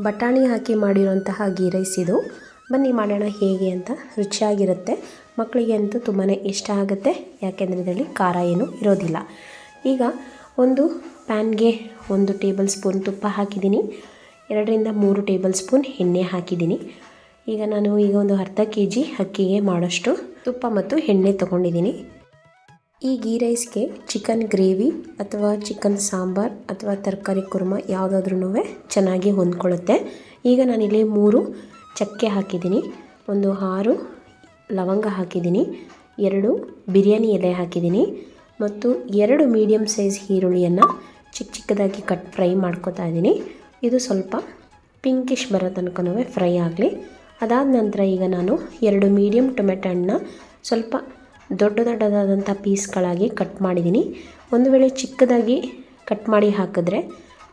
ಬಟಾಣಿ ಹಾಕಿ ಮಾಡಿರುವಂತಹ ಗೀ ರೈಸ್ ಇದು. ಬನ್ನಿ ಮಾಡೋಣ ಹೇಗೆ ಅಂತ. ರುಚಿಯಾಗಿರುತ್ತೆ, ಮಕ್ಕಳಿಗೆ ಅಂತೂ ತುಂಬಾ ಇಷ್ಟ ಆಗುತ್ತೆ, ಯಾಕೆಂದರೆ ಇದರಲ್ಲಿ ಖಾರ ಏನೂ ಇರೋದಿಲ್ಲ. ಈಗ ಒಂದು ಪ್ಯಾನ್ಗೆ 1 ಟೇಬಲ್ ಸ್ಪೂನ್ ತುಪ್ಪ ಹಾಕಿದ್ದೀನಿ, 2 ರಿಂದ 3 ಟೇಬಲ್ ಸ್ಪೂನ್ ಎಣ್ಣೆ ಹಾಕಿದ್ದೀನಿ. ಈಗ ನಾನು ಒಂದು ಅರ್ಧ kg ಅಕ್ಕಿಗೆ ಮಾಡೋಷ್ಟು ತುಪ್ಪ ಮತ್ತು ಎಣ್ಣೆ ತೊಗೊಂಡಿದ್ದೀನಿ. ಈ ಗೀ ರೈಸ್ಗೆ ಚಿಕನ್ ಗ್ರೇವಿ ಅಥವಾ ಚಿಕನ್ ಸಾಂಬಾರ್ ಅಥವಾ ತರಕಾರಿ ಕುರ್ಮ ಯಾವುದಾದ್ರೂ ಚೆನ್ನಾಗಿ ಹೊಂದ್ಕೊಳ್ಳುತ್ತೆ. ಈಗ ನಾನಿಲ್ಲಿ 3 ಚಕ್ಕೆ ಹಾಕಿದ್ದೀನಿ, 6 ಲವಂಗ ಹಾಕಿದ್ದೀನಿ, 2 ಬಿರಿಯಾನಿ ಎಲೆ ಹಾಕಿದ್ದೀನಿ ಮತ್ತು 2 ಮೀಡಿಯಮ್ ಸೈಜ್ ಈರುಳ್ಳಿಯನ್ನು ಚಿಕ್ಕದಾಗಿ ಫ್ರೈ ಮಾಡ್ಕೊತಾ ಇದ್ದೀನಿ. ಇದು ಸ್ವಲ್ಪ ಪಿಂಕಿಶ್ ಬರೋ ತನಕನೂ ಫ್ರೈ ಆಗಲಿ. ಅದಾದ ನಂತರ ಈಗ ನಾನು 2 ಮೀಡಿಯಮ್ ಟೊಮೆಟೊ ಹಣ್ಣನ್ನ ಸ್ವಲ್ಪ ದೊಡ್ಡದಾದಂಥ ಪೀಸ್ಗಳಾಗಿ ಕಟ್ ಮಾಡಿದ್ದೀನಿ. ಒಂದು ವೇಳೆ ಚಿಕ್ಕದಾಗಿ ಕಟ್ ಮಾಡಿ ಹಾಕಿದ್ರೆ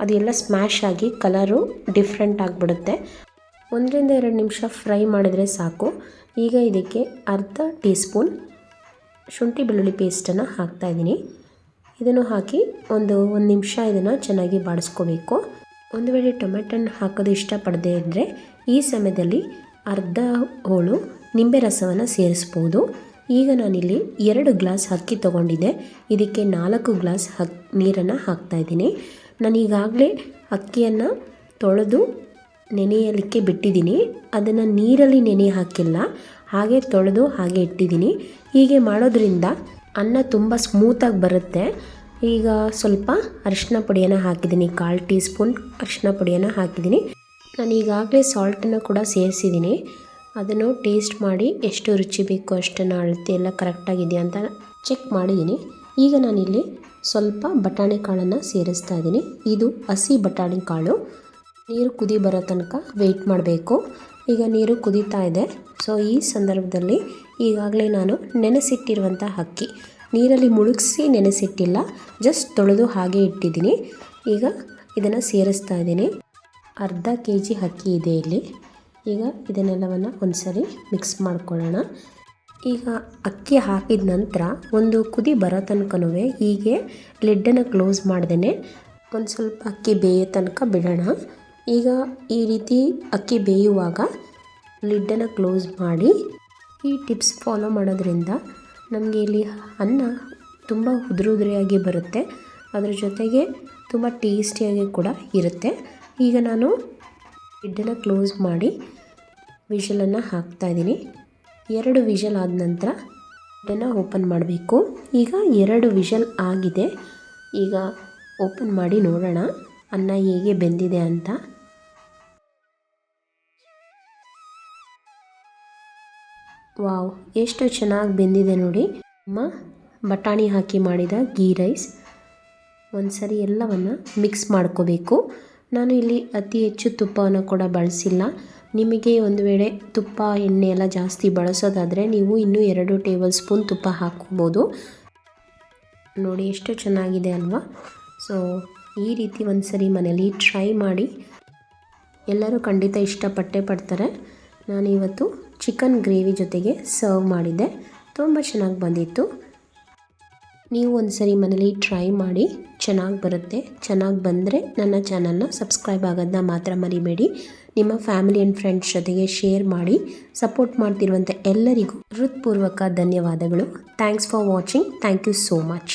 ಅದು ಎಲ್ಲ ಸ್ಮ್ಯಾಶ್ ಆಗಿ ಕಲರು ಡಿಫ್ರೆಂಟ್ ಆಗಿಬಿಡುತ್ತೆ. 1 ರಿಂದ 2 ನಿಮಿಷ ಫ್ರೈ ಮಾಡಿದರೆ ಸಾಕು. ಈಗ ಇದಕ್ಕೆ ಅರ್ಧ ಟೀ ಸ್ಪೂನ್ ಶುಂಠಿ ಬೆಳ್ಳುಳ್ಳಿ ಪೇಸ್ಟನ್ನು ಹಾಕ್ತಾಯಿದ್ದೀನಿ. ಇದನ್ನು ಹಾಕಿ ಒಂದು ನಿಮಿಷ ಇದನ್ನು ಚೆನ್ನಾಗಿ ಬಾಡಿಸ್ಕೋಬೇಕು. ಒಂದು ವೇಳೆ ಟೊಮೆಟೊನ ಹಾಕೋದು ಇಷ್ಟಪಡದೇ ಇದ್ದರೆ ಈ ಸಮಯದಲ್ಲಿ ಅರ್ಧ ಹೋಳು ನಿಂಬೆ ರಸವನ್ನು ಸೇರಿಸ್ಬೋದು. ಈಗ ನಾನಿಲ್ಲಿ 2 ಗ್ಲಾಸ್ ಅಕ್ಕಿ ತೊಗೊಂಡಿದ್ದೆ, ಇದಕ್ಕೆ 4 ಗ್ಲಾಸ್ ನೀರನ್ನು ಹಾಕ್ತಾಯಿದ್ದೀನಿ. ನಾನು ಈಗಾಗಲೇ ಅಕ್ಕಿಯನ್ನು ತೊಳೆದು ನೆನೆಯಲಿಕ್ಕೆ ಬಿಟ್ಟಿದ್ದೀನಿ, ಅದನ್ನು ನೀರಲ್ಲಿ ನೆನೆ ಹಾಕಿಲ್ಲ, ಹಾಗೆ ತೊಳೆದು ಹಾಗೆ ಇಟ್ಟಿದ್ದೀನಿ. ಹೀಗೆ ಮಾಡೋದ್ರಿಂದ ಅನ್ನ ತುಂಬ ಸ್ಮೂತಾಗಿ ಬರುತ್ತೆ. ಈಗ ಸ್ವಲ್ಪ ಅರಿಶಿನ ಪುಡಿಯನ್ನು ಹಾಕಿದ್ದೀನಿ, 1/4 ಟೀ ಸ್ಪೂನ್ ಅರಿಶಿನ ಪುಡಿಯನ್ನು ಹಾಕಿದ್ದೀನಿ. ನಾನು ಈಗಾಗಲೇ ಸಾಲ್ಟನ್ನು ಕೂಡ ಸೇರಿಸಿದ್ದೀನಿ. ಅದನ್ನು ಟೇಸ್ಟ್ ಮಾಡಿ ಎಷ್ಟು ರುಚಿ ಬೇಕೋ ಅಷ್ಟನ್ನು ಅಳತೆ ಎಲ್ಲ ಕರೆಕ್ಟಾಗಿದೆಯಾ ಅಂತ ಚೆಕ್ ಮಾಡಿದ್ದೀನಿ. ಈಗ ನಾನಿಲ್ಲಿ ಸ್ವಲ್ಪ ಬಟಾಣಿ ಕಾಳನ್ನು ಸೇರಿಸ್ತಾ ಇದ್ದೀನಿ. ಇದು ಹಸಿ ಬಟಾಣಿ ಕಾಳು. ನೀರು ಕುದಿ ಬರೋ ತನಕ ವೆಯ್ಟ್ ಮಾಡಬೇಕು. ಈಗ ನೀರು ಕುದೀತಾ ಇದೆ. ಸೊ ಈ ಸಂದರ್ಭದಲ್ಲಿ ಈಗಾಗಲೇ ನಾನು ನೆನೆಸಿಟ್ಟಿರುವಂಥ ಅಕ್ಕಿ, ನೀರಲ್ಲಿ ಮುಳುಗಿಸಿ ನೆನೆಸಿಟ್ಟಿಲ್ಲ, ಜಸ್ಟ್ ತೊಳೆದು ಹಾಗೆ ಇಟ್ಟಿದ್ದೀನಿ. ಈಗ ಇದನ್ನು ಸೇರಿಸ್ತಾ ಇದ್ದೀನಿ. ಅರ್ಧ kg ಅಕ್ಕಿ ಇದೆ ಇಲ್ಲಿ. ಈಗ ಇದನ್ನೆಲ್ಲವನ್ನು ಒಂದ್ಸರಿ ಮಿಕ್ಸ್ ಮಾಡ್ಕೊಳ್ಳೋಣ. ಈಗ ಅಕ್ಕಿ ಹಾಕಿದ ನಂತರ ಒಂದು ಕುದಿ ಬರೋ ತನಕನೂ ಹೀಗೆ ಲಿಡ್ಡನ್ನು ಕ್ಲೋಸ್ ಮಾಡ್ದೇ ಒಂದು ಸ್ವಲ್ಪ ಅಕ್ಕಿ ಬೇಯೋ ತನಕ ಬಿಡೋಣ. ಈಗ ಈ ರೀತಿ ಅಕ್ಕಿ ಬೇಯುವಾಗ ಲಿಡ್ಡನ್ನು ಕ್ಲೋಸ್ ಮಾಡಿ ಈ ಟಿಪ್ಸ್ ಫಾಲೋ ಮಾಡೋದ್ರಿಂದ ನಮಗೆ ಇಲ್ಲಿ ಅನ್ನ ತುಂಬ ಉದುರುದುರಿಯಾಗಿ ಬರುತ್ತೆ, ಅದ್ರ ಜೊತೆಗೆ ತುಂಬ ಟೇಸ್ಟಿಯಾಗಿ ಕೂಡ ಇರುತ್ತೆ. ಈಗ ನಾನು ಲಿಡ್ಡನ್ನು ಕ್ಲೋಸ್ ಮಾಡಿ ವಿಷಲನ್ನು ಹಾಕ್ತಾಯಿದ್ದೀನಿ. 2 ವಿಷಲ್ ಆದ ನಂತರ ಇದನ್ನು ಓಪನ್ ಮಾಡಬೇಕು. ಈಗ 2 ವಿಷಲ್ ಆಗಿದೆ. ಈಗ ಓಪನ್ ಮಾಡಿ ನೋಡೋಣ ಅನ್ನ ಹೇಗೆ ಬೆಂದಿದೆ ಅಂತ. ವಾವ್, ಎಷ್ಟು ಚೆನ್ನಾಗಿ ಬೆಂದಿದೆ ನೋಡಿ. ನಮ್ಮ ಬಟಾಣಿ ಹಾಕಿ ಮಾಡಿದ ಗೀ ರೈಸ್. ಒಂದ್ಸರಿ ಎಲ್ಲವನ್ನು ಮಿಕ್ಸ್ ಮಾಡ್ಕೋಬೇಕು. ನಾನು ಇಲ್ಲಿ ಅತಿ ಹೆಚ್ಚು ತುಪ್ಪವನ್ನು ಕೂಡ ಬಳಸಿಲ್ಲ. ನಿಮಗೆ ಒಂದು ವೇಳೆ ತುಪ್ಪ ಎಣ್ಣೆ ಎಲ್ಲ ಜಾಸ್ತಿ ಬಳಸೋದಾದರೆ ನೀವು ಇನ್ನೂ 2 ಟೇಬಲ್ ಸ್ಪೂನ್ ತುಪ್ಪ ಹಾಕ್ಕೋಬೋದು. ನೋಡಿ ಎಷ್ಟು ಚೆನ್ನಾಗಿದೆ ಅಲ್ವಾ. ಸೊ ಈ ರೀತಿ ಒಂದ್ಸರಿ ಮನೇಲಿ ಟ್ರೈ ಮಾಡಿ, ಎಲ್ಲರೂ ಖಂಡಿತ ಇಷ್ಟಪಟ್ಟೇ ಪಡ್ತಾರೆ. ನಾನಿವತ್ತು ಚಿಕನ್ ಗ್ರೇವಿ ಜೊತೆಗೆ ಸರ್ವ್ ಮಾಡಿದ್ದೆ, ತುಂಬ ಚೆನ್ನಾಗಿ ಬಂದಿತ್ತು. ನೀವು ಒಂದ್ಸರಿ ಮನೇಲಿ ಟ್ರೈ ಮಾಡಿ, ಚೆನ್ನಾಗಿ ಬರುತ್ತೆ. ಚೆನ್ನಾಗಿ ಬಂದರೆ ನನ್ನ ಚಾನಲ್ನ ಸಬ್ಸ್ಕ್ರೈಬ್ ಆಗೋದನ್ನ ಮಾತ್ರ ಮರಿಬೇಡಿ. ನಿಮ್ಮ ಫ್ಯಾಮಿಲಿ ಆ್ಯಂಡ್ ಫ್ರೆಂಡ್ಸ್ ಜೊತೆಗೆ ಶೇರ್ ಮಾಡಿ. ಸಪೋರ್ಟ್ ಮಾಡ್ತಿರುವಂಥ ಎಲ್ಲರಿಗೂ ಹೃತ್ಪೂರ್ವಕ ಧನ್ಯವಾದಗಳು. Thanks for watching. Thank you so much.